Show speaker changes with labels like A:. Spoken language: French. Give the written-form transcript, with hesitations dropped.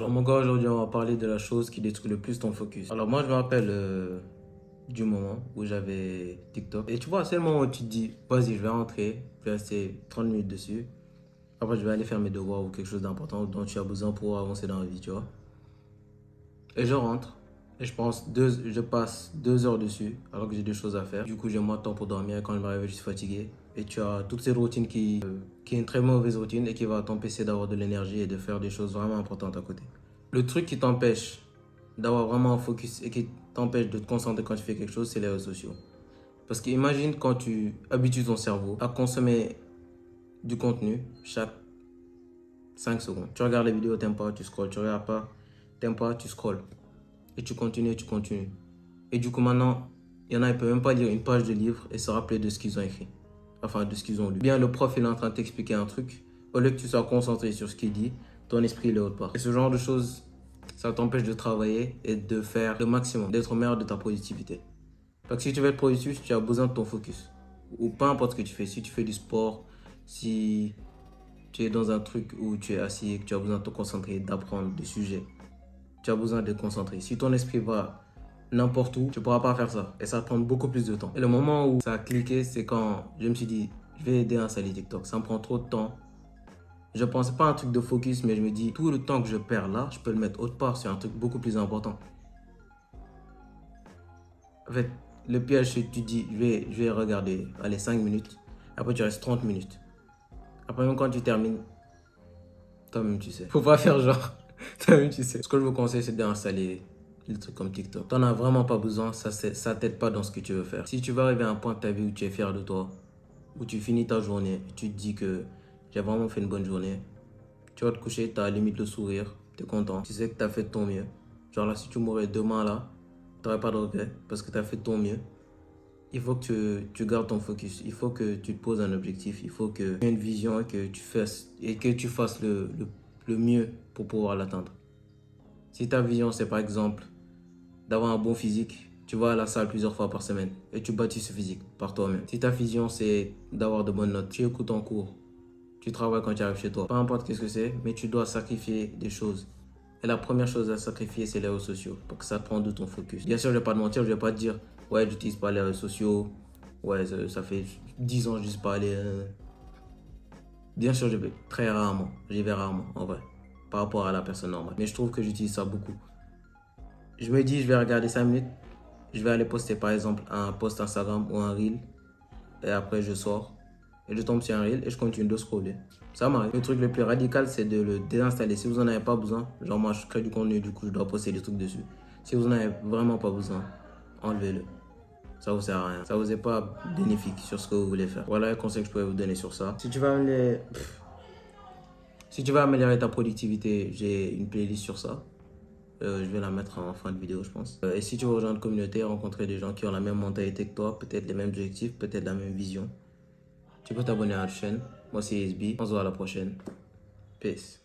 A: Alors mon gars, aujourd'hui on va parler de la chose qui détruit le plus ton focus. Alors moi je me rappelle du moment où j'avais TikTok. Et tu vois, c'est le moment où tu te dis, vas-y je vais rentrer, je vais rester 30 minutes dessus. Après je vais aller faire mes devoirs ou quelque chose d'important dont tu as besoin pour avancer dans la vie, tu vois. Et je rentre. Et je passe 2 heures dessus alors que j'ai des choses à faire. Du coup, j'ai moins de temps pour dormir et quand je me réveille, je suis fatigué. Et tu as toute cette routine qui est une très mauvaise routine et qui va t'empêcher d'avoir de l'énergie et de faire des choses vraiment importantes à côté. Le truc qui t'empêche d'avoir vraiment un focus et qui t'empêche de te concentrer quand tu fais quelque chose, c'est les réseaux sociaux. Parce qu'imagine quand tu habitues ton cerveau à consommer du contenu chaque 5 secondes. Tu regardes les vidéos, t'aimes pas, tu scrolles. Tu regardes pas, t'aimes pas, tu scrolles. Et tu continues, tu continues. Et du coup, maintenant, il y en a, ils ne peuvent même pas lire une page de livre et se rappeler de ce qu'ils ont écrit. Enfin, de ce qu'ils ont lu. Bien, le prof, il est en train de t'expliquer un truc. Au lieu que tu sois concentré sur ce qu'il dit, ton esprit, il est autre part. Et ce genre de choses, ça t'empêche de travailler et de faire le maximum, d'être au meilleur de ta productivité. Parce que si tu veux être productif, tu as besoin de ton focus. Ou peu importe ce que tu fais. Si tu fais du sport, si tu es dans un truc où tu es assis et que tu as besoin de te concentrer, d'apprendre des sujets, tu as besoin de te concentrer. Si ton esprit va n'importe où, tu ne pourras pas faire ça. Et ça va prendre beaucoup plus de temps. Et le moment où ça a cliqué, c'est quand je me suis dit, je vais aider à installer TikTok. Ça me prend trop de temps. Je ne pensais pas à un truc de focus, mais je me dis, tout le temps que je perds là, je peux le mettre autre part sur un truc beaucoup plus important. En fait, le piège, c'est que tu dis, je vais regarder, allez, 5 minutes. Après, tu restes 30 minutes. Après, même quand tu termines, toi-même, tu sais. Faut pas faire genre. Toi-même, tu sais. Ce que je vous conseille, c'est d'installer des trucs comme TikTok. T'en as vraiment pas besoin, ça t'aide pas dans ce que tu veux faire. Si tu veux arriver à un point de ta vie où tu es fier de toi, où tu finis ta journée, et tu te dis que j'ai vraiment fait une bonne journée, tu vas te coucher, tu as limite le sourire, tu es content, tu sais que tu as fait de ton mieux. Genre là, si tu mourrais demain là, tu n'aurais pas de regret parce que tu as fait de ton mieux. Il faut que tu gardes ton focus, il faut que tu te poses un objectif, il faut que tu aies une vision et que tu fasses le mieux pour pouvoir l'atteindre. Si ta vision, c'est par exemple d'avoir un bon physique, tu vas à la salle plusieurs fois par semaine et tu bâtis ce physique par toi-même. Si ta vision, c'est d'avoir de bonnes notes, tu écoutes en cours, tu travailles quand tu arrives chez toi. Peu importe qu'est-ce que c'est, mais tu dois sacrifier des choses. Et la première chose à sacrifier, c'est les réseaux sociaux pour que ça te prenne de ton focus. Bien sûr, je ne vais pas te mentir, je ne vais pas te dire ouais, j'utilise pas les réseaux sociaux, ouais, ça fait 10 ans que je n'utilise pas les... Bien sûr, je vais très rarement, j'y vais rarement en vrai, par rapport à la personne normale. Mais je trouve que j'utilise ça beaucoup. Je me dis, je vais regarder 5 minutes, je vais aller poster par exemple un post Instagram ou un reel, et après je sors, et je tombe sur un reel et je continue de scroller. Ça m'arrive. Le truc le plus radical, c'est de le désinstaller. Si vous n'en avez pas besoin, genre moi je crée du contenu, du coup je dois poster des trucs dessus. Si vous n'en avez vraiment pas besoin, enlevez-le. Ça vous sert à rien. Ça vous est pas bénéfique sur ce que vous voulez faire. Voilà le conseil que je pourrais vous donner sur ça. Si tu vas améliorer ta productivité, j'ai une playlist sur ça. Je vais la mettre en fin de vidéo, je pense. Et si tu veux rejoindre une communauté, rencontrer des gens qui ont la même mentalité que toi, peut-être les mêmes objectifs, peut-être la même vision, tu peux t'abonner à la chaîne. Moi, c'est SB. On se voit à la prochaine. Peace.